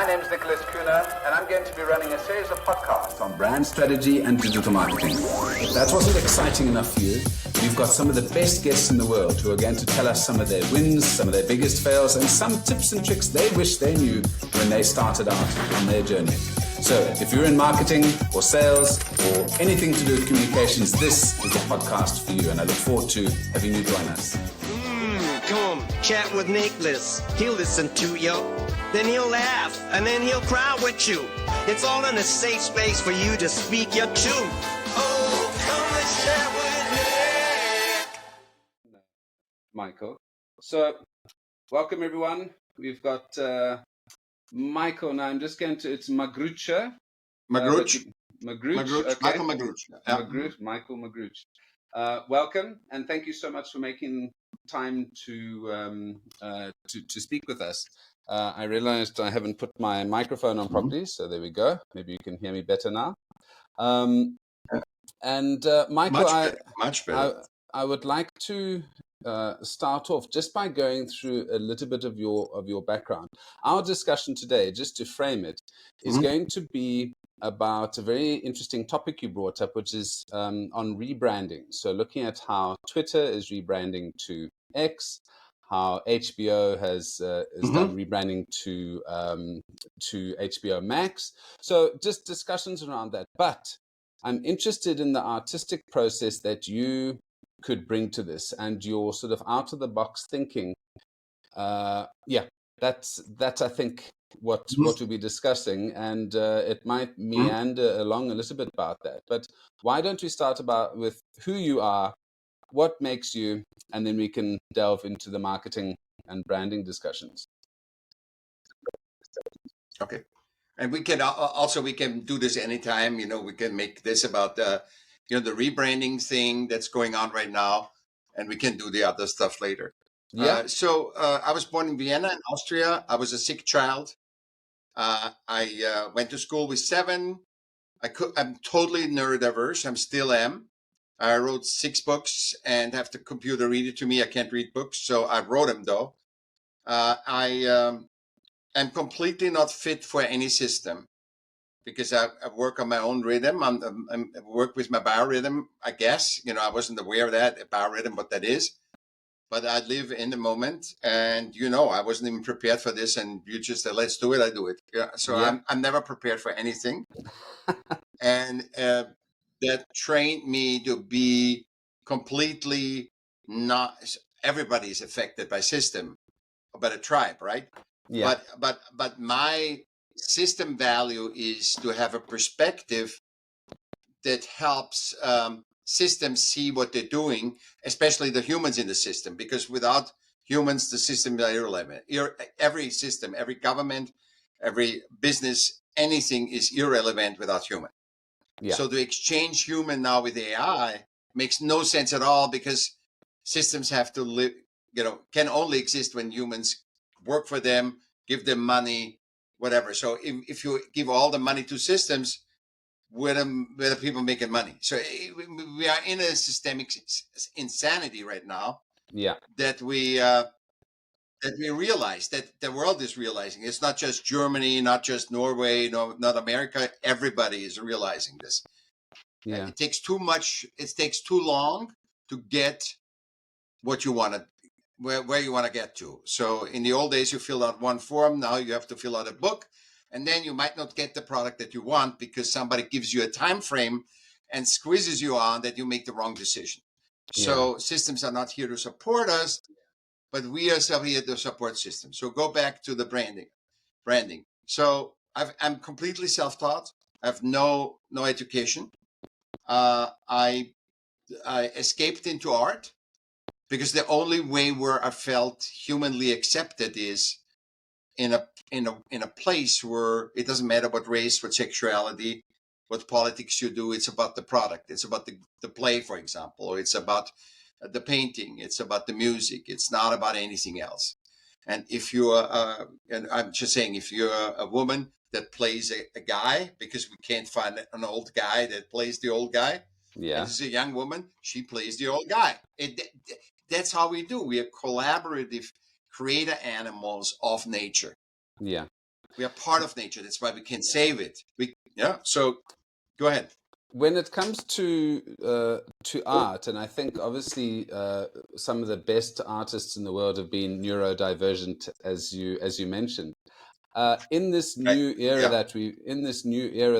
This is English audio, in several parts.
name is Nicholas Kuna, and I'm going to be running a series of podcasts on brand strategy and digital marketing. If that wasn't exciting enough for you, we've got some of the best guests in the world who are going to tell us some of their wins, some of their biggest fails, and some tips and tricks they wish they knew when they started out on their journey. So if you're in marketing or sales or anything to do with communications, this is the podcast for you, and I look forward to having you join us. Come chat with Nicholas. He'll listen to you, then he'll laugh, and then he'll cry with you. It's all in a safe space for you to speak your truth. Oh, come and chat with Nick. Michael. So, welcome everyone. We've got Michael now. I'm just going to, it's Magrutsche. Magrutsche. Magrutsche. Okay. Michaell Magrutsche. Yeah. Michaell Magrutsche. Welcome, and thank you so much for making time to speak with us. I realized I haven't put my microphone on properly, so there we go. Maybe you can hear me better now. Michael, Much better. I would like to start off just by going through a little bit of your background. Our discussion today, just to frame it, is going to be about a very interesting topic you brought up, which is on rebranding. So looking at how Twitter is rebranding to X, how HBO has done rebranding to HBO Max. So just discussions around that. But I'm interested in the artistic process that you could bring to this and your sort of out of the box thinking. That's I think what we'll be discussing, and it might meander along a little bit about that. But why don't we start with who you are, what makes you, and then we can delve into the marketing and branding discussions. Okay. And we can do this anytime. We can make this about the rebranding thing that's going on right now, and we can do the other stuff later. Yeah. So I was born in Vienna, in Austria. I was a sick child. I went to school with 7. I'm totally neurodiverse. I still am. I wrote 6 books and have the computer read it to me. I can't read books, so I wrote them though. I am completely not fit for any system because I work on my own rhythm. I work with my biorhythm, I guess. I wasn't aware of that, biorhythm, what that is. But I live in the moment, and I wasn't even prepared for this. And you just said, "Let's do it." I do it. Yeah. So yeah. I'm never prepared for anything, and that trained me to be completely not. Everybody is affected by system, by the tribe, right? Yeah. But my system value is to have a perspective that helps systems see what they're doing, especially the humans in the system, because without humans, the system is irrelevant. Every system, every government, every business, anything is irrelevant without human. Yeah. So to exchange human now with AI makes no sense at all, because systems have to live, can only exist when humans work for them, give them money, whatever. So if you give all the money to systems, where the people making money? So we are in a systemic insanity right now. Yeah. That we realize, that the world is realizing. It's not just Germany, not just Norway, not America. Everybody is realizing this. Yeah. It takes too much. It takes too long to get what you want to, where you want to get to. So in the old days, you fill out one form. Now you have to fill out a book. And then you might not get the product that you want because somebody gives you a time frame and squeezes you on that you make the wrong decision. Yeah. So systems are not here to support us, but we are here to support systems. So go back to the branding. So I'm completely self-taught. I have no education. I escaped into art because the only way where I felt humanly accepted is in a place where it doesn't matter what race, what sexuality, what politics you do. It's about the product. It's about the play, for example, or it's about the painting. It's about the music. It's not about anything else. And if you're, and I'm just saying, if you're a woman that plays a guy, because we can't find an old guy that plays the old guy. Yeah. And this is a young woman. She plays the old guy. That's how we do. We are collaborative creator animals of nature. Yeah. We are part of nature. That's why we can save it. So go ahead. When it comes to art, and I think obviously some of the best artists in the world have been neurodivergent, as you mentioned. In this Right. new era Yeah.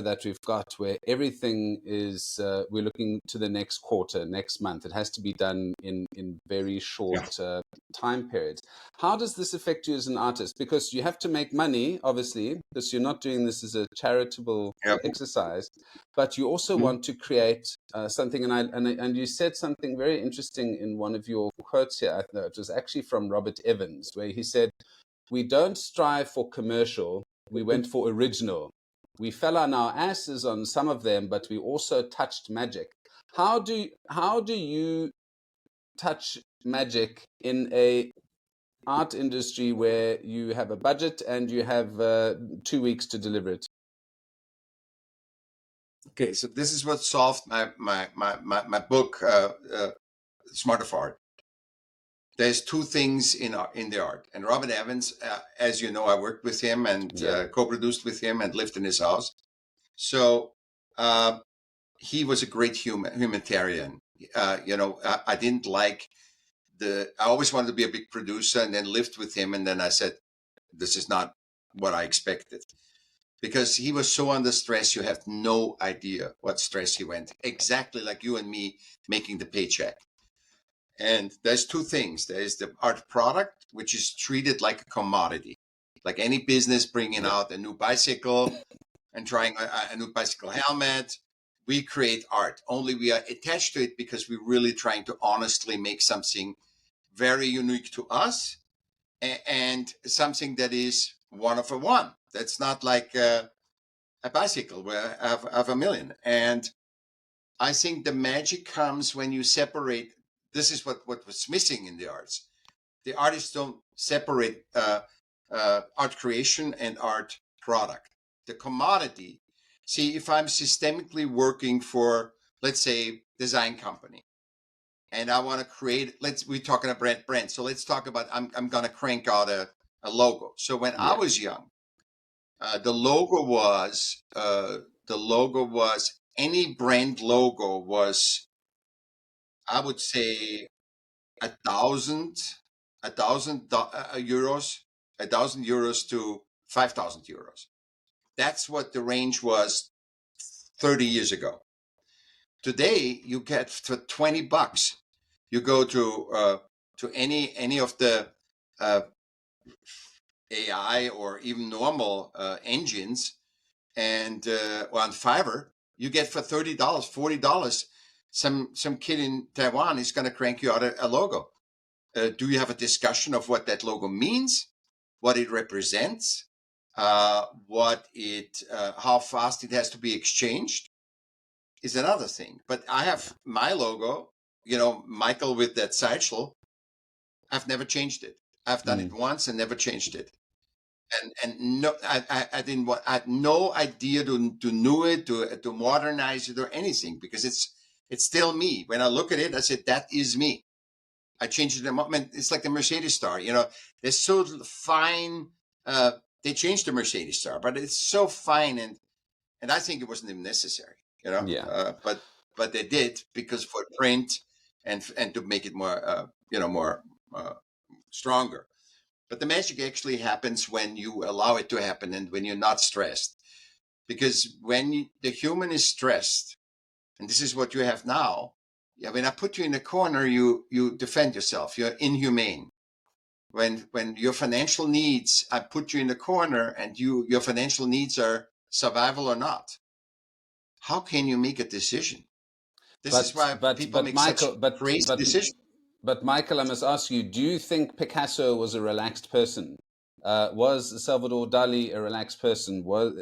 that we've got, where everything is, we're looking to the next quarter, next month. It has to be done in very short time periods. How does this affect you as an artist? Because you have to make money, obviously, because you're not doing this as a charitable Yep. exercise, but you also want to create something. And you said something very interesting in one of your quotes here. It was actually from Robert Evans, where he said, "We don't strive for commercial, we went for original. We fell on our asses on some of them, but we also touched magic." How do you touch magic in a art industry where you have a budget and you have 2 weeks to deliver it? Okay, so this is what solved my book, Smart of Art. There's two things in the art. And Robert Evans, as you know, I worked with him and co-produced with him and lived in his house. So he was a great humanitarian. I didn't like I always wanted to be a big producer, and then lived with him. And then I said, this is not what I expected. Because he was so under stress, you have no idea what stress he went. Exactly like you and me making the paycheck. And there's two things. There's the art product, which is treated like a commodity, like any business bringing out a new bicycle and trying a new bicycle helmet. We create art, only we are attached to it because we're really trying to honestly make something very unique to us, and something that is one of a one. That's not like a bicycle where I have a million. And I think the magic comes when you separate. This is what was missing in the arts. The artists don't separate art creation and art product. The commodity. See, if I'm systemically working for, let's say, design company, and I want to create, we're talking about brand. So let's talk about, I'm going to crank out a logo. So when I was young, the logo was any brand logo was, I would say, 1,000 euros, 1,000 euros to 5,000 euros. That's what the range was 30 years ago. Today, you get for $20. You go to any of the AI or even normal engines, and on Fiverr, you get for $30, $40. Some kid in Taiwan is going to crank you out a logo. Do you have a discussion of what that logo means, what it represents, how fast it has to be exchanged is another thing. But I have my logo, Michael with that sideshell. I've never changed it. I've done it once and never changed it. And no, I didn't want. I had no idea to do it, to modernize it or anything, because it's still me. When I look at it, I said, that is me. I changed it the moment. It's like the Mercedes star. They're so fine. They changed the Mercedes star, but it's so fine, and I think it wasn't even necessary. But they did, because for print and to make it more more stronger. But the magic actually happens when you allow it to happen and when you're not stressed. Because when the human is stressed, and this is what you have now, when I put you in a corner, you defend yourself. You're inhumane. When your financial needs, I put you in the corner, and your financial needs are survival or not. How can you make a decision? This is why people make Michael, such crazy decisions. But Michael, I must ask you, do you think Picasso was a relaxed person? Was Salvador Dali a relaxed person? Was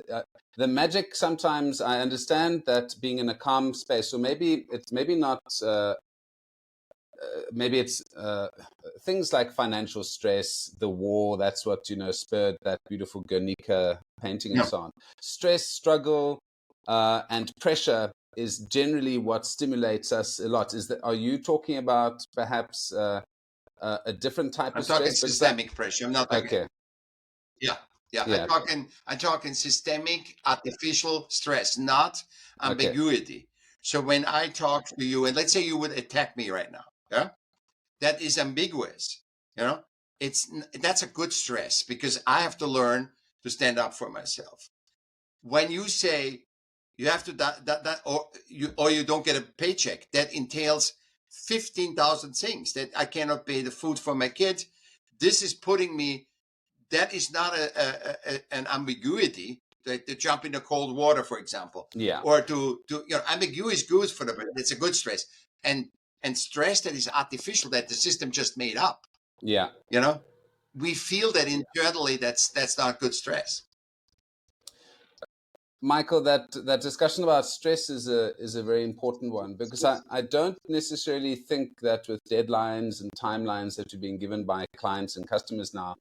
the magic sometimes, I understand that being in a calm space, or maybe it's not, maybe it's things like financial stress, the war, that's what, spurred that beautiful Guernica painting and so on. Stress, struggle, and pressure is generally what stimulates us a lot. Are you talking about perhaps a different type of stress? I'm talking systemic pressure. I'm not talking. Okay. Yeah. Yeah, Yeah. I'm talking systemic artificial stress, not Okay. ambiguity. So when I talk to you, and let's say you would attack me right now, yeah, that is ambiguous. You know, that's a good stress because I have to learn to stand up for myself. When you say you have to that or you don't get a paycheck, that entails 15,000 things that I cannot pay the food for my kids. This is putting me. That is not an ambiguity. To jump into cold water, for example, Yeah. or to ambiguity is good for the. It's a good stress, and stress that is artificial that the system just made up. Yeah. You know, we feel that internally. That's not good stress. Michael, that discussion about stress is a very important one, because I don't necessarily think that with deadlines and timelines that are being given by clients and customers now,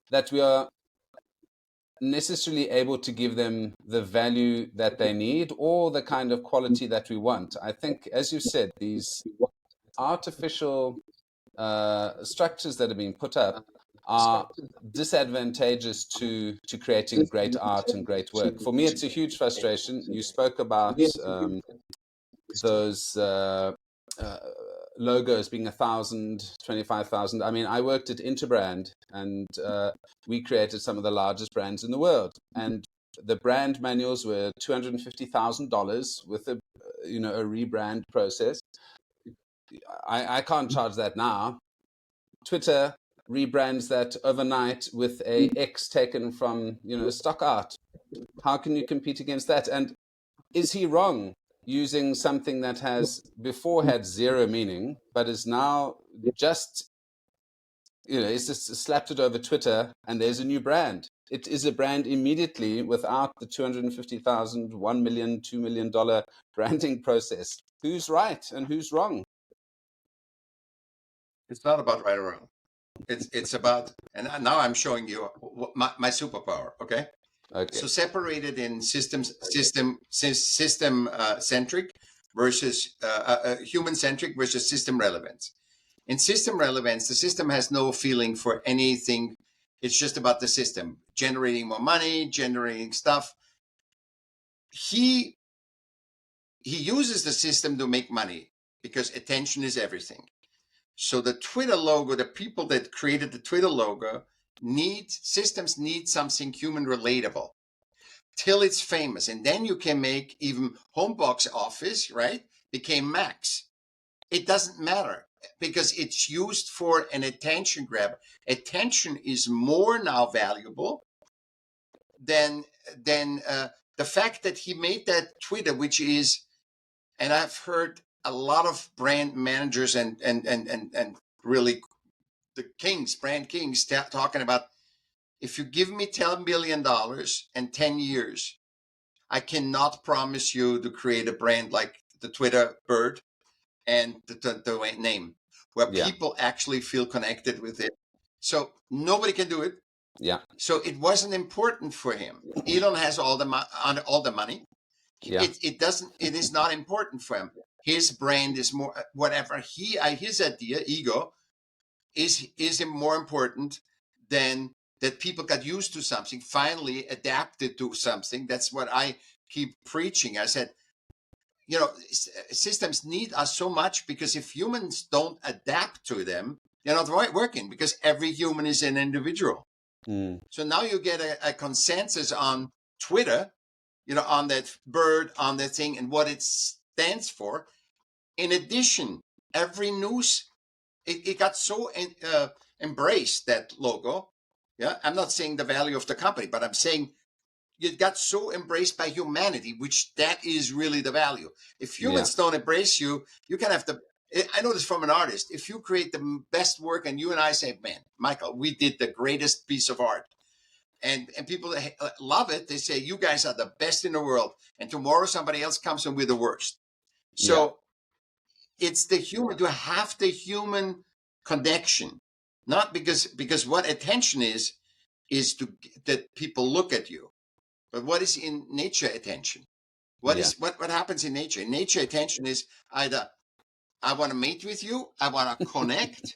that we are necessarily able to give them the value that they need or the kind of quality that we want. I think, as you said, these artificial structures that are being put up are disadvantageous to creating great art and great work. For me, it's a huge frustration. You spoke about those uh, logos being 1,000, 25,000. I mean, I worked at Interbrand, and we created some of the largest brands in the world. And the brand manuals were $250,000 with a rebrand process. I can't charge that now. Twitter rebrands that overnight with a X taken from stock art. How can you compete against that? And is he wrong using something that has before had zero meaning, but is now just it's just slapped it over Twitter and there's a new brand? It is a brand immediately without the 250,000, $1 million, $2 million branding process. Who's right and who's wrong? It's not about right or wrong. It's about, and now I'm showing you my superpower. Okay. Okay. So separated in system centric versus human centric versus system relevance. In system relevance, the system has no feeling for anything. It's just about the system generating more money, generating stuff. He uses the system to make money because attention is everything. So the Twitter logo, the people that created the Twitter logo systems need something human relatable till it's famous. And then you can make even Homebox Office, right? Became Max. It doesn't matter because it's used for an attention grab. Attention is more now valuable than the fact that he made that Twitter, which is, and I've heard a lot of brand managers and really the brand kings talking about, if you give me $10 billion and 10 years, I cannot promise you to create a brand like the Twitter bird and the name where people actually feel connected with it. So nobody can do it. Yeah. So it wasn't important for him. Elon has all the money. Yeah. It is not important for him. His brand is more, whatever his idea, ego, is more important than that people got used to something, finally adapted to something. That's what I keep preaching. I said, systems need us so much because if humans don't adapt to them, they're not working because every human is an individual. So now you get a consensus on Twitter, on that bird, on that thing, and what it stands for. In addition, every news, it got so embraced, that logo. Yeah, I'm not saying the value of the company, but I'm saying it got so embraced by humanity, which that is really the value. If humans don't embrace you, you can have I know this from an artist. If you create the best work and you and I say, man, Michael, we did the greatest piece of art. And people love it. They say, you guys are the best in the world. And tomorrow somebody else comes and we're the worst. So it's the human, to have the human connection, not because what attention is that people look at you. But what is in nature attention? What happens in nature? In nature, attention is either I want to mate with you, I want to connect,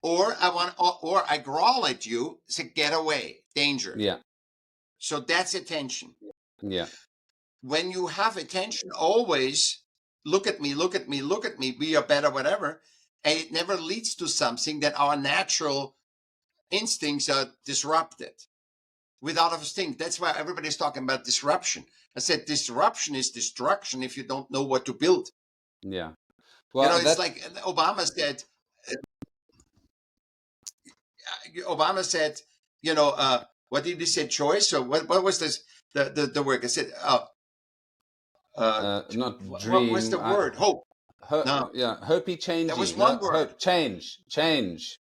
or I growl at you, say, get away, danger. Yeah. So that's attention. Yeah. When you have attention, always look at me, look at me, look at me, be a better, whatever, and it never leads to something that our natural instincts are disrupted without a thing. That's why everybody's talking about disruption. I said disruption is destruction if you don't know what to build. Yeah. Well, It's like Obama said. What did he say? Choice, or what was this? The word? I said, not dream. what was the word? Hope. No. Yeah, hopey changing. There was one word. Hope, change. Change.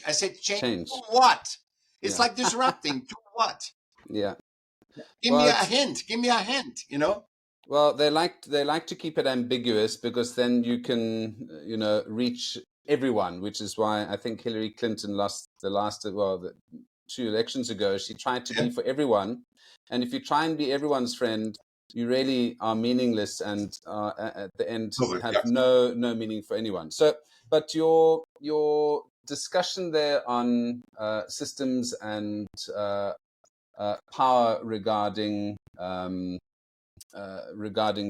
I said change. To what? It's like disrupting. To what? Yeah. Give me a hint. Give me a hint. Well, they like to keep it ambiguous because then you can reach everyone, which is why I think Hillary Clinton lost the 2 elections ago. She tried to be for everyone, and if you try and be everyone's friend, you really are meaningless and at the end have no meaning for anyone. So, but your discussion there on systems and power regarding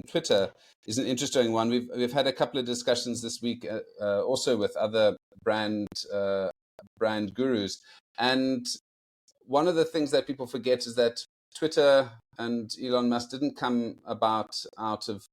Twitter is an interesting one. We've had a couple of discussions this week, also with other brand gurus, and one of the things that people forget is that Twitter and Elon Musk didn't come about out of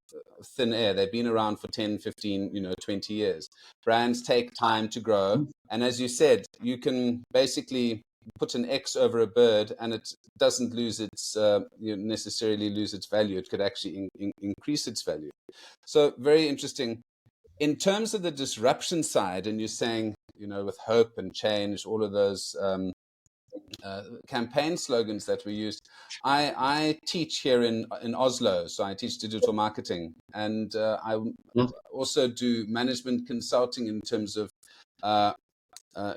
thin air. They've been around for 10, 15, 20 years. Brands take time to grow. And as you said, you can basically put an X over a bird and it doesn't lose its necessarily lose its value. It could actually increase its value. So very interesting. In terms of the disruption side, and you're saying, with hope and change, all of those campaign slogans that we used. I teach here in Oslo, so I teach digital marketing, and I also do management consulting in terms of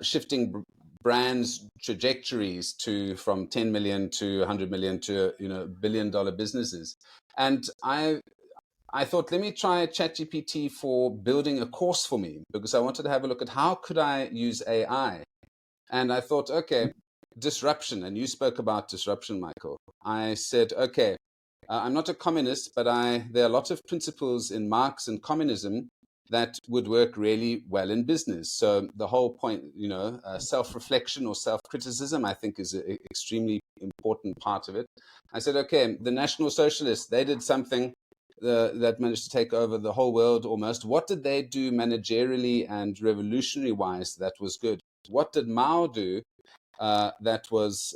shifting brands' trajectories from 10 million to 100 million to $1 billion businesses. And I thought, let me try ChatGPT for building a course for me, because I wanted to have a look at how could I use AI. And I thought, okay, disruption. And you spoke about disruption, Michael. I said, okay, I'm not a communist, but there are lots of principles in Marx and communism that would work really well in business. So the whole point, self-reflection or self-criticism, I think is an extremely important part of it. I said, okay, the National Socialists, they did something that managed to take over the whole world almost. What did they do managerially and revolutionary-wise that was good? What did Mao do that was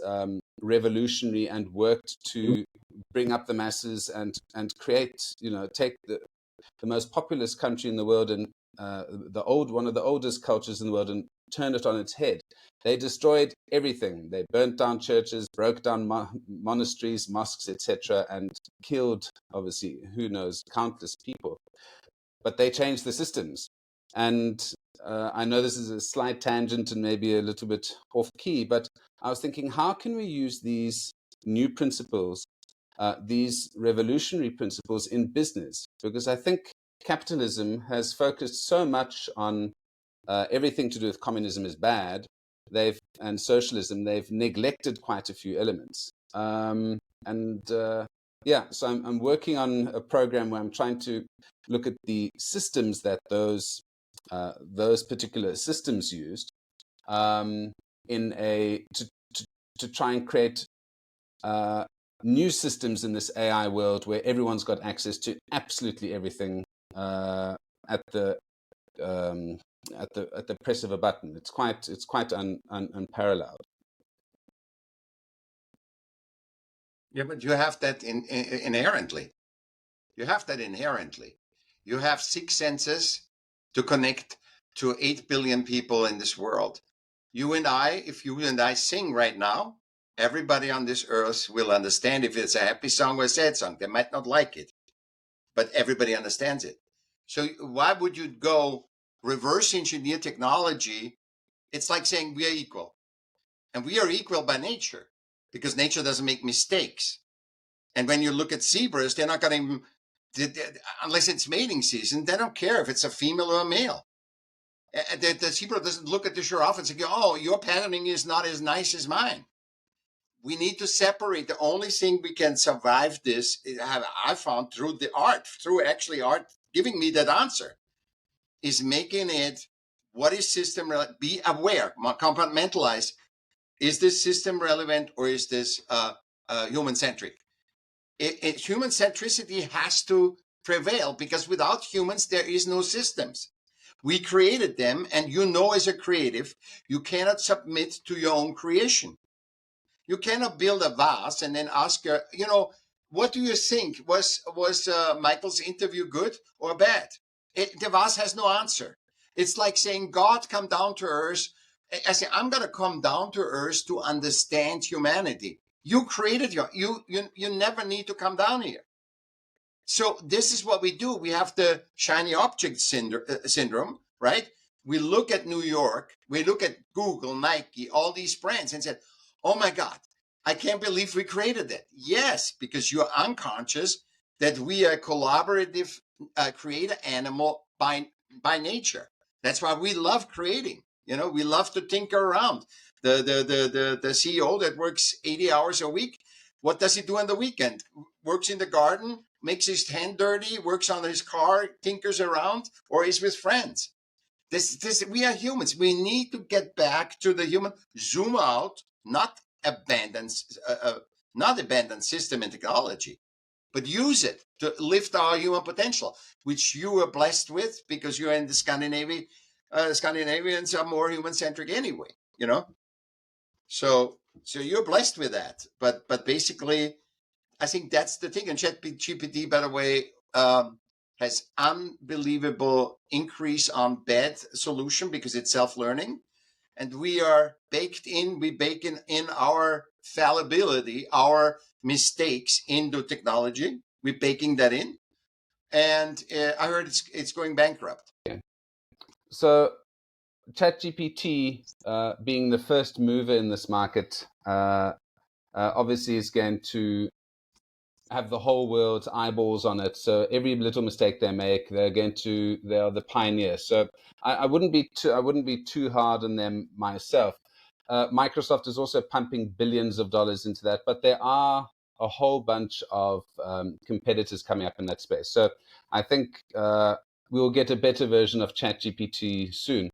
revolutionary and worked to bring up the masses and create, take the most populous country in the world and one of the oldest cultures in the world and turn it on its head? They destroyed everything. They burnt down churches, broke down monasteries, mosques, etc., and killed, obviously, who knows, countless people. But they changed the systems. And I know this is a slight tangent and maybe a little bit off key, but I was thinking, how can we use these new principles, these revolutionary principles in business? Because I think capitalism has focused so much on everything to do with communism is bad, and socialism, they've neglected quite a few elements. So I'm working on a program where I'm trying to look at the systems that those particular systems used to try and create new systems in this AI world where everyone's got access to absolutely everything at the press of a button. It's quite unparalleled. Yeah, but you have that inherently. You have that inherently. You have 6 senses to connect to 8 billion people in this world. If you and I sing right now, everybody on this earth will understand if it's a happy song or a sad song. They might not like it, but everybody understands it. So why would you go reverse engineer technology? It's like saying we are equal. And we are equal by nature because nature doesn't make mistakes. And when you look at zebras, they're not going to, unless it's mating season, they don't care if it's a female or a male. The zebra doesn't look at the giraffe and say, oh, your patterning is not as nice as mine. We need to separate. The only thing we can survive this, I found through art giving me that answer, is making it, what is system relevant? Be aware, compartmentalize. Is this system relevant or is this human centric? Human centricity has to prevail, because without humans, there is no systems. We created them, and as a creative, you cannot submit to your own creation. You cannot build a vase and then ask her, what do you think? Was Michael's interview good or bad? The vase has no answer. It's like saying, God, come down to earth. I say, I'm going to come down to earth to understand humanity. You created you never need to come down here. So this is what we do. We have the shiny object syndrome, right? We look at New York, we look at Google, Nike, all these brands, and said, oh my God, I can't believe we created that. Yes, because you're unconscious that we are a collaborative creative animal by nature. That's why we love creating. We love to tinker around. The CEO that works 80 hours a week, what does he do on the weekend? Works in the garden, makes his hand dirty, works on his car, tinkers around, or is with friends. We are humans. We need to get back to the human, zoom out, not abandon system and technology, but use it to lift our human potential, which you are blessed with because you're in the Scandinavians are more human-centric anyway, So you're blessed with that. But basically, I think that's the thing. And ChatGPT, by the way, has unbelievable increase on bad solution because it's self-learning. And we bake in our fallibility, our mistakes into technology. We're baking that in. And I heard it's going bankrupt. Yeah. So ChatGPT, being the first mover in this market, obviously is going to have the whole world's eyeballs on it. So every little mistake they make, they are the pioneers. So I wouldn't be too hard on them myself. Microsoft is also pumping billions of dollars into that, but there are a whole bunch of competitors coming up in that space. So I think we'll get a better version of ChatGPT soon.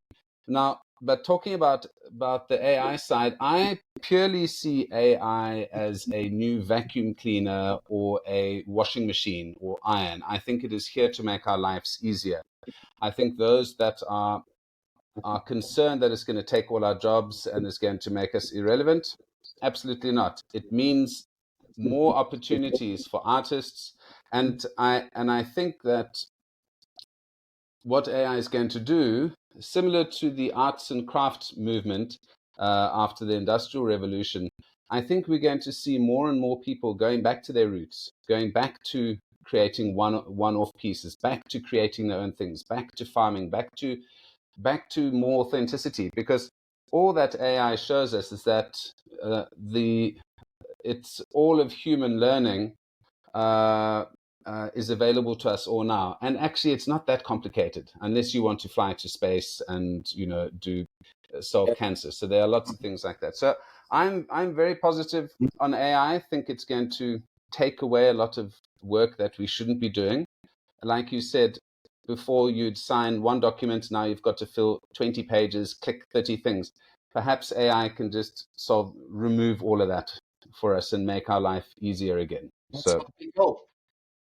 Now, but talking about the AI side, I purely see AI as a new vacuum cleaner or a washing machine or iron. I think it is here to make our lives easier. I think those that are concerned that it's going to take all our jobs and is going to make us irrelevant, absolutely not. It means more opportunities for artists, and I think that what AI is going to do, similar to the arts and crafts movement after the Industrial Revolution, I think we're going to see more and more people going back to their roots, going back to creating one-off pieces, back to creating their own things, back to farming, back to more authenticity. Because all that AI shows us is that it's all of human learning is available to us all now. And actually, it's not that complicated unless you want to fly to space and solve cancer. So there are lots of things like that. So I'm very positive on AI. I think it's going to take away a lot of work that we shouldn't be doing. Like you said, before you'd sign one document, now you've got to fill 20 pages, click 30 things. Perhaps AI can just remove all of that for us and make our life easier again. That's So what we hope.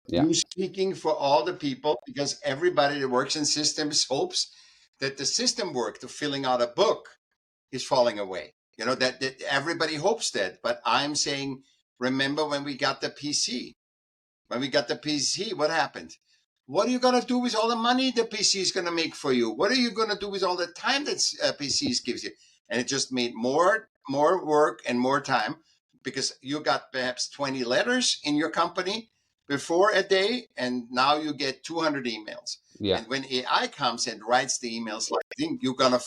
Yeah. You speaking for all the people, because everybody that works in systems hopes that the system work to filling out a book is falling away. That everybody hopes that. But I'm saying, remember when we got the PC? When we got the PC, what happened? What are you going to do with all the money the PC is going to make for you? What are you going to do with all the time that PCs gives you? And it just made more work and more time, because you got perhaps 20 letters in your company before a day, and now you get 200 emails. Yeah. And when AI comes and writes the emails, like, I think you're gonna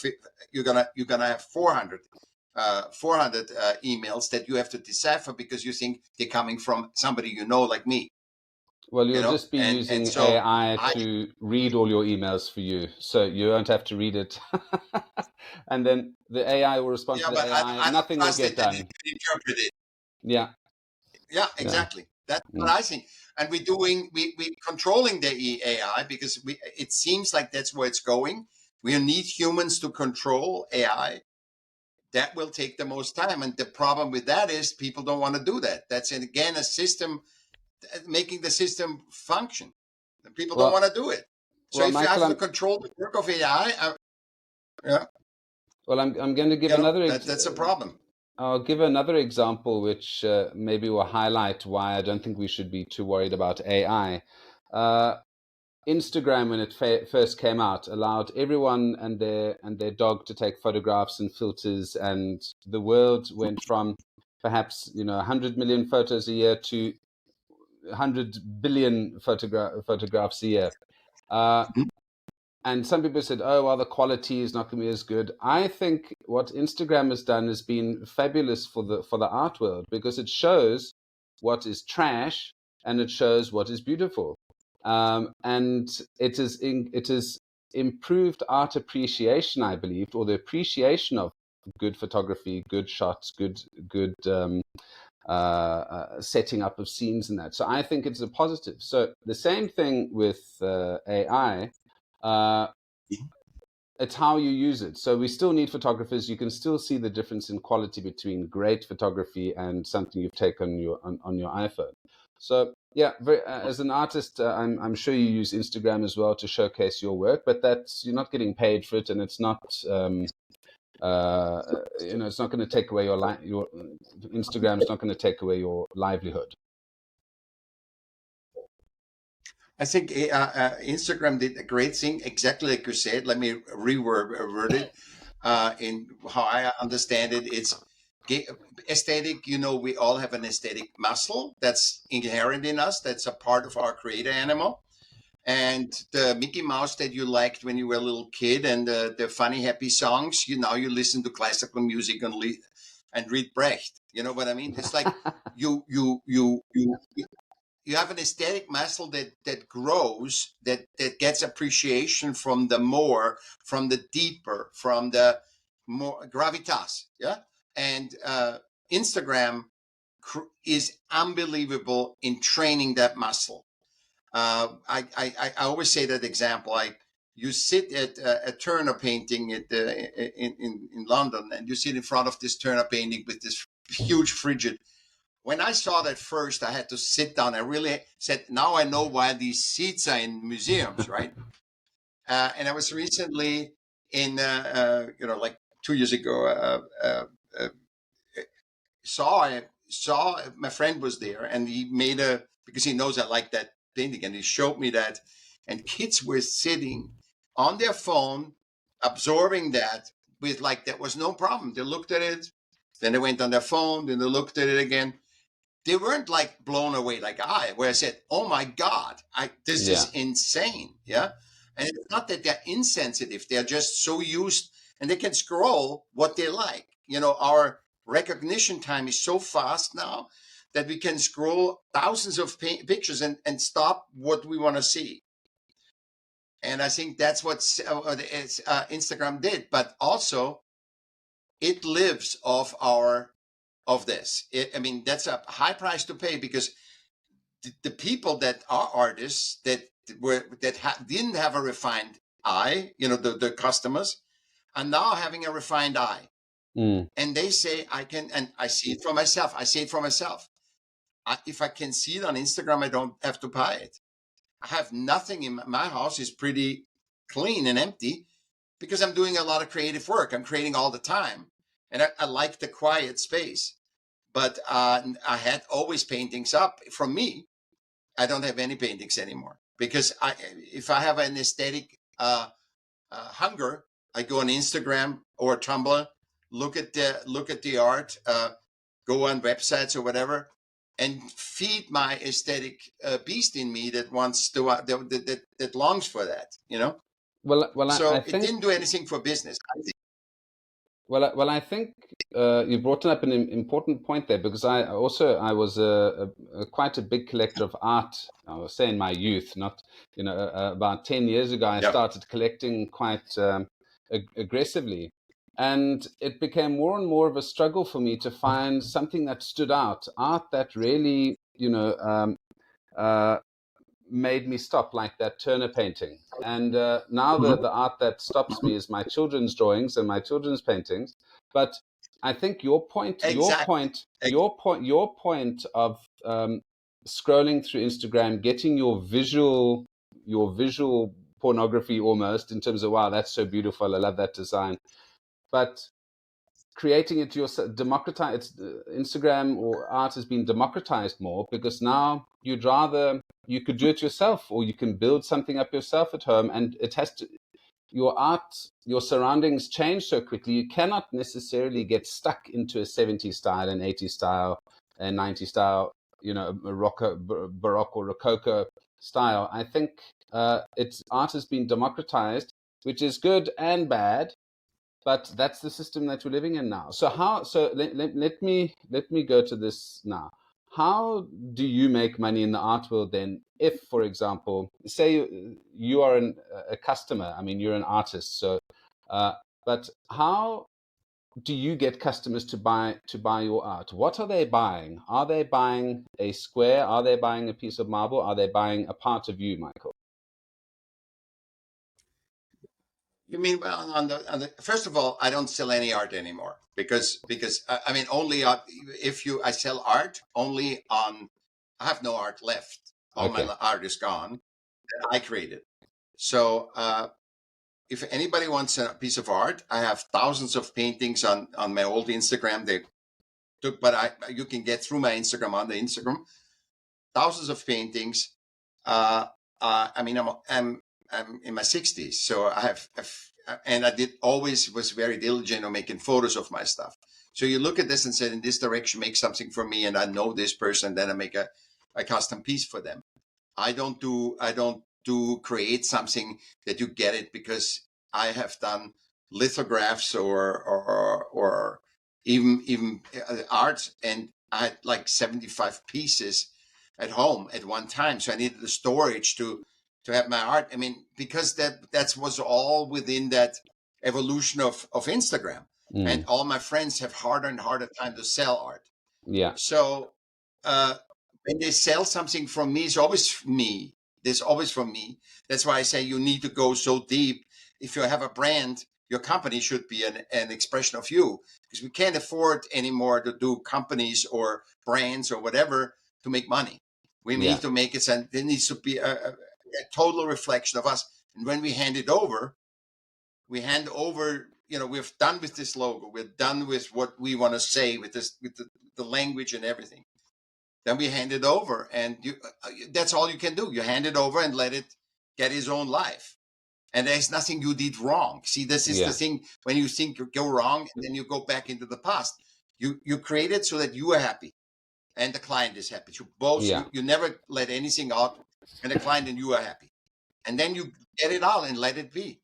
have 400 emails that you have to decipher because you think they're coming from somebody like me. Well, you you'll know, just be and using so AI I, to read all your emails for you, so you won't have to read it. And then the AI will respond yeah, to the but AI. I don't Nothing will trust get it that it done. can interpret it. Yeah, Yeah, yeah. exactly. That's what Mm. I think. And we controlling the AI because it seems like that's where it's going. We need humans to control AI. That will take the most time. And the problem with that is people don't want to do that. That's again a system making the system function. People don't want Well, to do it. So well, if you Michael, have to control the work of AI, yeah, I'm going to give another. that's a problem. I'll give another example, which maybe will highlight why I don't think we should be too worried about AI. Instagram, when it first came out, allowed everyone and their dog to take photographs and filters, and the world went from perhaps 100 million photos a year to 100 billion photographs a year. Uh, and some people said, "Oh, well, the quality is not going to be as good." I think what Instagram has done has been fabulous for the art world, because it shows what is trash and it shows what is beautiful, and it is improved art appreciation, I believe, or the appreciation of good photography, good shots, good setting up of scenes and that. So I think it's a positive. So the same thing with AI. Uh, it's how you use it. So we still need photographers. You can still see the difference in quality between great photography and something you've taken on your iPhone. So yeah, as an artist, I'm sure you use Instagram as well to showcase your work, but you're not getting paid for it, and it's not it's not going to take away your Instagram is not going to take away your livelihood. I think Instagram did a great thing, exactly like you said. Let me reword it. In how I understand it, it's aesthetic. You know, we all have an aesthetic muscle that's inherent in us. That's a part of our creator animal. And the Mickey Mouse that you liked when you were a little kid, and the funny, happy songs, you listen to classical music and read Brecht. You know what I mean? It's like you have an aesthetic muscle that grows, that gets appreciation from the deeper, from the more gravitas. Yeah. And Instagram is unbelievable in training that muscle. I always say that example. You sit at a Turner painting in London, and you sit in front of this Turner painting with this huge frigid. When I saw that first, I had to sit down. I really said, now I know why these seats are in museums, right? And I was recently in, like 2 years ago, saw my friend was there, and he made because he knows I like that painting, and he showed me that, and kids were sitting on their phone, absorbing that with like that was no problem. They looked at it, then they went on their phone, then they looked at it again. They weren't like blown away like where I said, "Oh my God, this Yeah. is insane." Yeah. And it's not that they're insensitive. They're just so used, and they can scroll what they like. Our recognition time is so fast now that we can scroll thousands of pictures and stop what we want to see. And I think that's what Instagram did. But also, it lives of this. I mean, that's a high price to pay, because the people that are artists didn't have a refined eye, the customers are now having a refined eye. Mm. And they say, and I see it for myself. If I can see it on Instagram, I don't have to buy it. I have nothing in my house is pretty clean and empty because I'm doing a lot of creative work. I'm creating all the time. And I like the quiet space. But I had always paintings up from me. I don't have any paintings anymore because if I have an aesthetic hunger, I go on Instagram or Tumblr, look at the art, go on websites or whatever, and feed my aesthetic beast in me that wants to that longs for that. Well, I So it think didn't do anything for business. Well, I think you brought up an important point there, because I was quite a big collector of art. I was saying my youth, not about 10 years ago, I Yeah. started collecting quite aggressively, and it became more and more of a struggle for me to find something that stood out, art that really uh, made me stop, like that Turner painting. And now the art that stops me is my children's drawings and my children's paintings. But I think Exactly. your point of scrolling through Instagram, getting your visual pornography almost, in terms of, wow, that's so beautiful, I love that design. But creating it yourself, democratize Instagram or art has been democratized more, because now you could do it yourself, or you can build something up yourself at home, and it has to your art, your surroundings change so quickly. You cannot necessarily get stuck into a 70s style, an 80s style, a 90s style, Baroque or Rococo style. I think art has been democratized, which is good and bad, but that's the system that we're living in now. So let me go to this now. How do you make money in the art world then? If, for example, say you are a customer, I mean, you're an artist, so but how do you get customers to buy your art? What are they buying? Are they buying a square? Are they buying a piece of marble? Are they buying a part of you, Michael? You mean, well, on the first of all, I don't sell any art anymore because I mean only if you I sell art only on. I have no art left. All my Okay. art is gone. I created. So if anybody wants a piece of art, I have thousands of paintings on my old Instagram. They took, but you can get through my Instagram on the Instagram. Thousands of paintings. Uh, I mean, I'm in my 60s, so and I did always was very diligent on making photos of my stuff. So you look at this and said, in this direction, make something for me, and I know this person, then I make a custom piece for them. I don't do create something that you get it because I have done lithographs or even art, and I had like 75 pieces at home at one time, so I needed the storage to have my art. I mean, because that was all within that evolution of Instagram, and all my friends have harder and harder time to sell art. Yeah. So uh, when they sell something from me, it's always me. There's always from me. That's why I say you need to go so deep. If you have a brand, your company should be an expression of you, because we can't afford anymore to do companies or brands or whatever to make money. We Yeah. need to make it, and there needs to be a total reflection of us. And when we hand it over, we hand over, we're done with this logo. We're done with what we want to say with this, with the language and everything. Then we hand it over, and that's all you can do. You hand it over and let it get its own life. And there's nothing you did wrong. See, this is the thing. When you think you go wrong, and then you go back into the past, you create it so that you are happy and the client is happy. You both, Yeah. you never let anything out, and the client and you are happy. And then you get it out and let it be.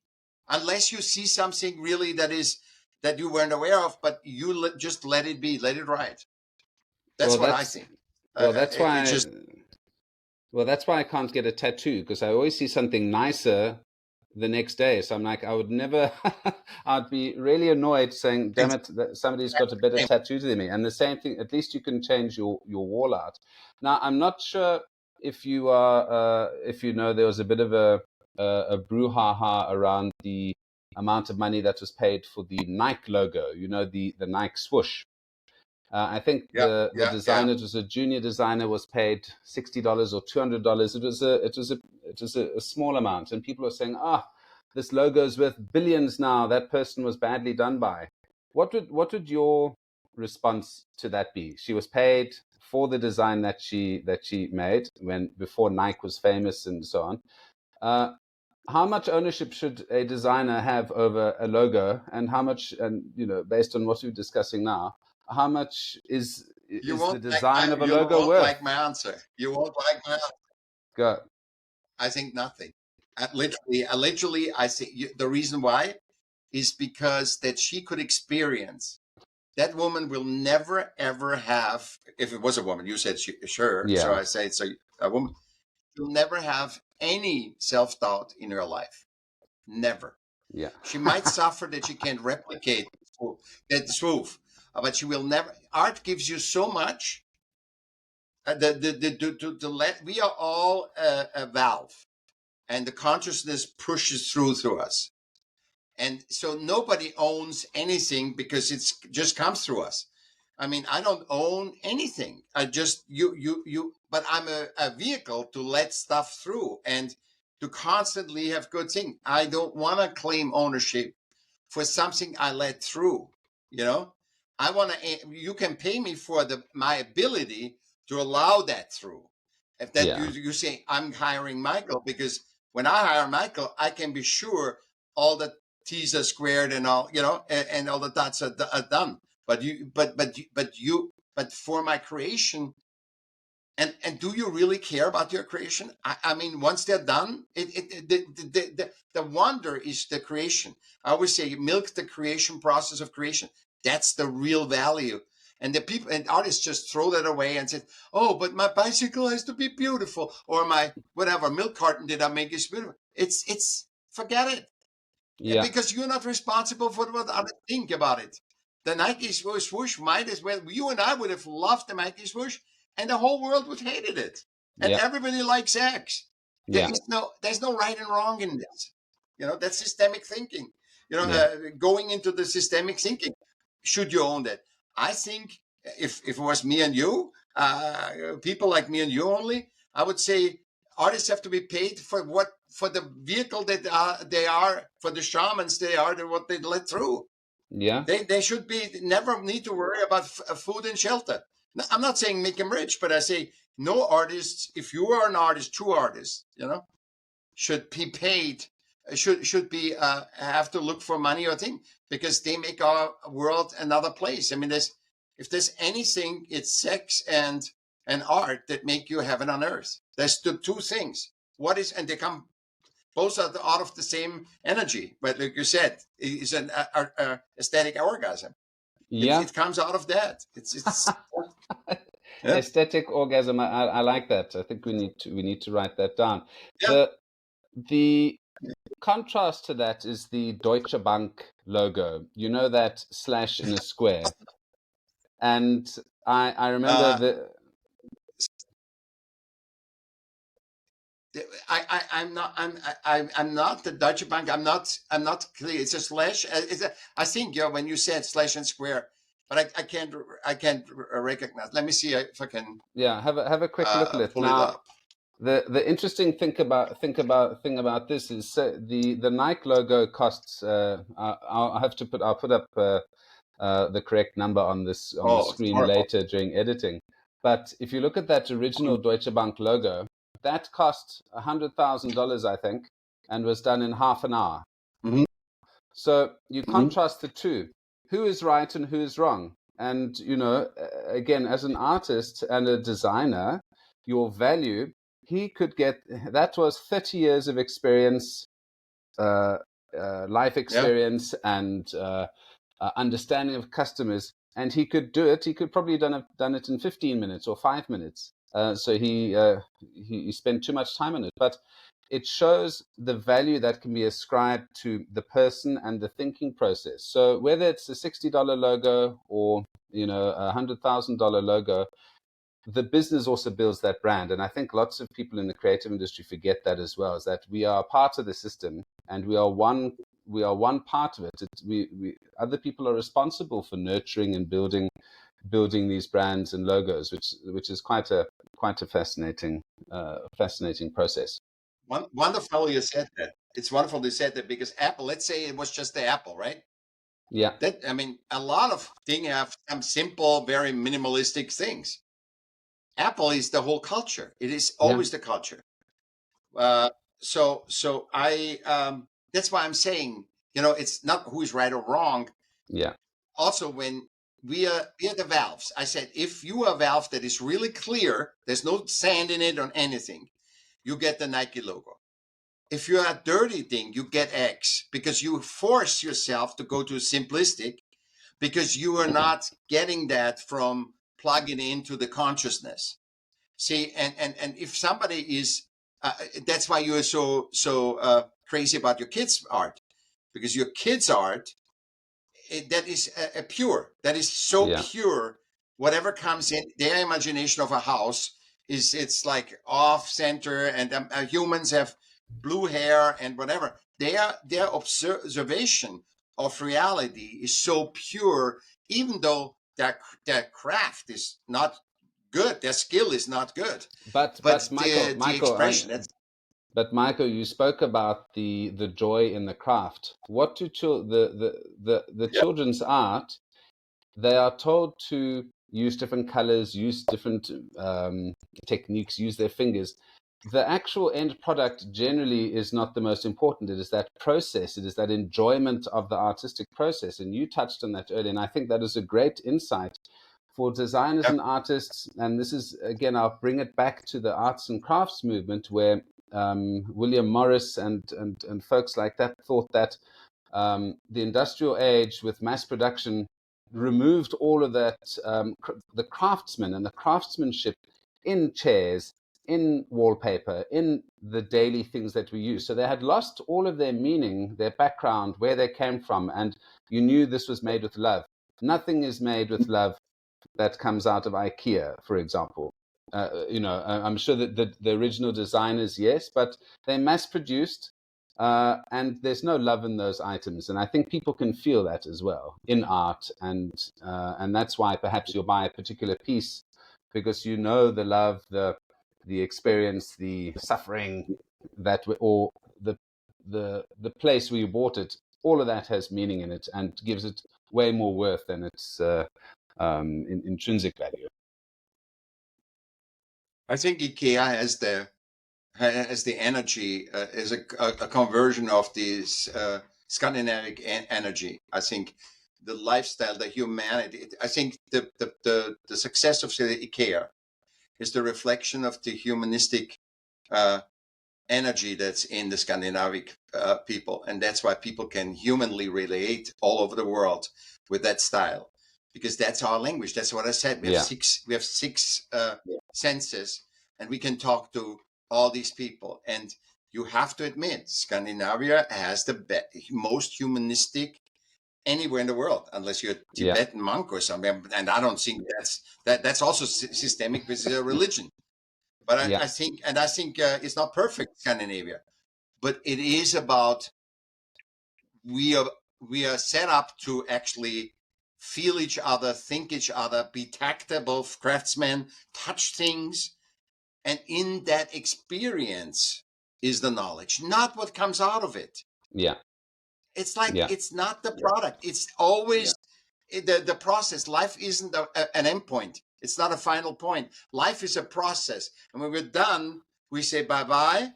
Unless you see something really that you weren't aware of, but you just let it be, let it ride. That's Well, what I that's think. well, that's It why just well, that's why I can't get a tattoo, because I always see something nicer the next day. So I'm like, I would never. I'd be really annoyed, saying, "Damn it, somebody's got a better tattoo than me." And the same thing. At least you can change your wall art. Now, I'm not sure if if there was a bit of a brouhaha around the amount of money that was paid for the Nike logo. The Nike swoosh. I think the designer, it was a junior designer, was paid $60 or $200. It was a small amount, and people are saying, this logo is worth billions now. That person was badly done by. What would your response to that be? She was paid for the design that she made before Nike was famous and so on. How much ownership should a designer have over a logo, and how much, and based on what we're discussing now, how much is the design of a logo worth? my answer. You won't like my answer. Go. I think nothing. I literally, I think the reason why is because that she could experience. That woman will never, ever have, if it was a woman, you said sure. Yeah. So I say it's a woman, will never have any self-doubt in her life. Never. Yeah. She might suffer that she can't replicate that smooth, but she will never. Art gives you so much. We are all a valve, and the consciousness pushes through us. And so nobody owns anything because it's just comes through us. I mean, I don't own anything. I just but I'm a vehicle to let stuff through and to constantly have good things. I don't want to claim ownership for something I let through. You know, I want to. You can pay me for my ability to allow that through. If that you say I'm hiring Michael because when I hire Michael, I can be sure all the T's are squared and all, and all the dots are done. But for my creation, and do you really care about your creation? I mean, once they're done, the wonder is the creation. I always say, milk the creation process of creation. That's the real value. And the people and artists just throw that away and say, "Oh, but my bicycle has to be beautiful, or my whatever milk carton did I make is beautiful." It's forget it. Yeah. Because you're not responsible for what others think about it. The Nike swoosh might as well. You and I would have loved the Nike swoosh, and the whole world would hated it. And everybody likes X. There's no right and wrong in this. That's systemic thinking. Going into the systemic thinking. Should you own that? I think if it was me and you, people like me and you only, I would say artists have to be paid for the vehicle that they are, for the shamans they are, what they let through. Yeah. They should never need to worry about food and shelter. I'm not saying make them rich, but I say no artists, if you are an artist, true artist, should be paid, should be have to look for money or thing, because they make our world another place. I mean, if there's anything, it's sex and art that make you heaven on earth. There's the two things. And they come both are out of the same energy. But like you said, it's an aesthetic orgasm. Yeah. It comes out of that. It's Aesthetic orgasm. I like that. I think we need to write that down. Yeah. The contrast to that is the Deutsche Bank logo. You know, that slash in a square. And I remember I'm not the Deutsche Bank. I'm not clear. It's a slash. I think when you said slash and square, but I can't recognize. Let me see if I can. Yeah, have a quick look at it pull now. it up. The interesting thing about this is the Nike logo costs. I'll put up the correct number on the screen later during editing. But if you look at that original Deutsche Bank logo, that cost $100,000, I think, and was done in half an hour. Mm-hmm. So you contrast the two. Who is right and who is wrong? And, again, as an artist and a designer, your value, he could get, that was 30 years of experience, life experience, and understanding of customers. And he could do it. He could probably done it in 15 minutes or 5 minutes. So he spent too much time on it. But it shows the value that can be ascribed to the person and the thinking process. So whether it's a $60 logo or a $100,000 logo, the business also builds that brand. And I think lots of people in the creative industry forget that as well, is that we are part of the system and we are one part of it. We other people are responsible for nurturing and building these brands and logos, which is quite a fascinating process. Wonderful you said that. It's wonderful you said that, because Apple, let's say it was just the Apple, right? Yeah. A lot of things have some simple, very minimalistic things. Apple is the whole culture. It is always the culture. So I that's why I'm saying, it's not who is right or wrong. Yeah. Also, when we are the valves, I said, if you are a valve that is really clear, there's no sand in it or anything, you get the Nike logo. if you're a dirty thing, you get X because you force yourself to go to simplistic because you are not getting that from plugging into the consciousness. See, and if somebody is, that's why you are so crazy about your kids' art, because your kids' art, that is pure. That is so pure. Whatever comes in their imagination of a house it's like off center, and humans have blue hair and whatever. Their observation of reality is so pure, even though their craft is not good, their skill is not good. But the Michaell, expression. but Michaell, you spoke about the joy in the craft. What do the children's art? They are told to use different colors, use different techniques, use their fingers. The actual end product generally is not the most important. It is that process. It is that enjoyment of the artistic process. And you touched on that earlier. And I think that is a great insight for designers and artists. And this is, again, I'll bring it back to the arts and crafts movement, where William Morris and folks like that thought that the industrial age with mass production removed all of that, the craftsman and the craftsmanship in chairs, in wallpaper, in the daily things that we use. So they had lost all of their meaning, their background, where they came from, and you knew this was made with love. Nothing is made with love that comes out of IKEA, for example. I'm sure that the original designers, yes, but they mass produced, and there's no love in those items. And I think people can feel that as well in art, and that's why perhaps you'll buy a particular piece, because you know the love, the experience, the suffering that or the place where you bought it. All of that has meaning in it and gives it way more worth than its intrinsic value. I think IKEA has the energy, is a conversion of this Scandinavic energy. I think the lifestyle, the humanity. I think the success of IKEA is the reflection of the humanistic energy that's in the Scandinavic people, and that's why people can humanly relate all over the world with that style, because that's our language. That's what I said. We have six senses, and we can talk to all these people. And you have to admit, Scandinavia has the most humanistic anywhere in the world, unless you're a Tibetan monk or something. And I don't think that's also systemic with religion. But I think it's not perfect, Scandinavia, but it is about, we are set up to actually feel each other, think each other, be tactile craftsmen, touch things. And in that experience is the knowledge, not what comes out of it. Yeah. It's like, it's not the product. It's always the process. Life isn't an endpoint. It's not a final point. Life is a process. And when we're done, we say bye-bye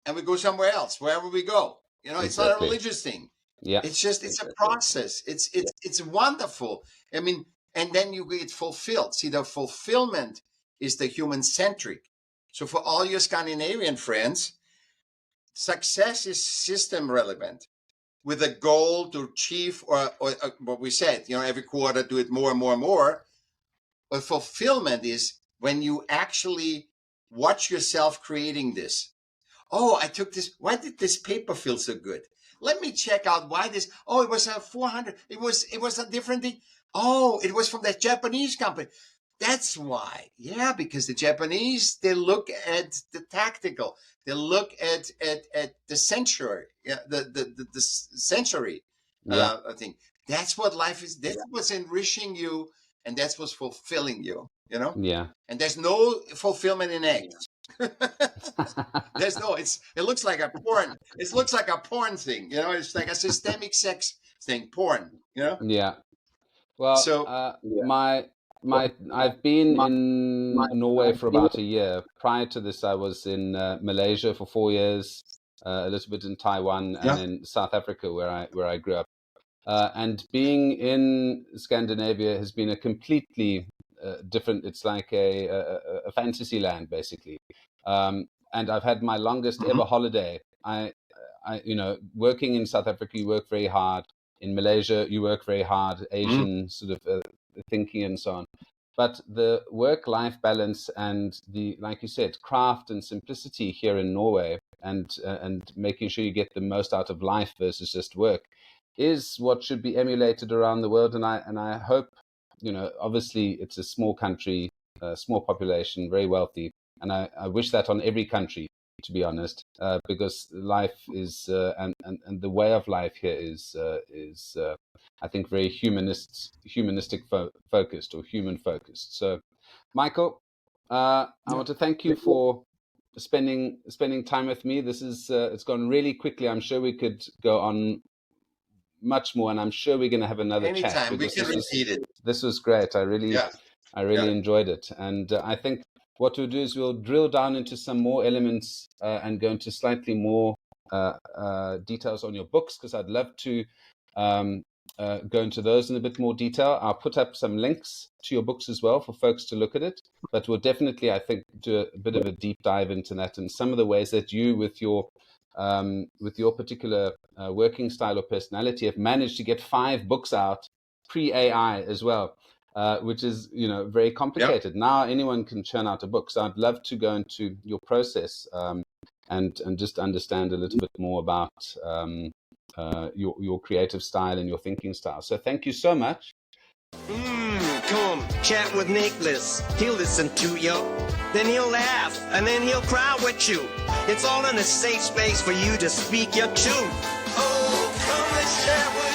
and we go somewhere else, wherever we go. It's not a religious thing. Yeah. It's just, it's a process. It's wonderful. I mean, and then you get fulfilled. See, the fulfillment is the human-centric. So for all your Scandinavian friends, success is system relevant, with a goal to achieve, or what we said, every quarter do it more and more and more. But fulfillment is when you actually watch yourself creating this. Oh, I took this. Why did this paper feel so good? Let me check out why this. Oh, it was a 400. It was a different thing. Oh, it was from that Japanese company. That's why. Yeah, because the Japanese, they look at the tactical. They look at the sensory. Yeah, the sensory thing. That's what life is. That's what's enriching you, and that's what's fulfilling you. Yeah. And there's no fulfillment in eggs. There's no. It looks like a porn. It looks like a porn thing. It's like a systemic sex thing. Porn. Yeah. Well, so I've been in Norway for about a year. Prior to this, I was in Malaysia for 4 years, a little bit in Taiwan, and in South Africa, where I grew up. And being in Scandinavia has been a completely different. It's like a fantasy land, basically. And I've had my longest ever holiday working in South Africa, you work very hard. In Malaysia, you work very hard. Asian sort of thinking and so on. But the work-life balance and the, like you said, craft and simplicity here in Norway, and making sure you get the most out of life versus just work, is what should be emulated around the world. And I hope, obviously it's a small country, small population, very wealthy, and I wish that on every country, to be honest, because life is and the way of life here is I think very humanistic focused, or human focused. So, Michael, I want to thank you for spending time with me. This is it's gone really quickly. I'm sure we could go on much more, and I'm sure we're going to have another chat. Anytime we can repeat it. This was great. I really enjoyed it, and I think what we'll do is we'll drill down into some more elements and go into slightly more details on your books, because I'd love to go into those in a bit more detail. I'll put up some links to your books as well for folks to look at it, but we'll definitely, I think, do a bit of a deep dive into that and some of the ways that you, with your particular working style or personality, have managed to get 5 books out pre-AI as well. Which is, very complicated. Yep. Now anyone can churn out a book. So I'd love to go into your process and just understand a little bit more about your creative style and your thinking style. So thank you so much. Come chat with Nicholas. He'll listen to you, then he'll laugh, and then he'll cry with you. It's all in a safe space for you to speak your truth. Oh, come and chat with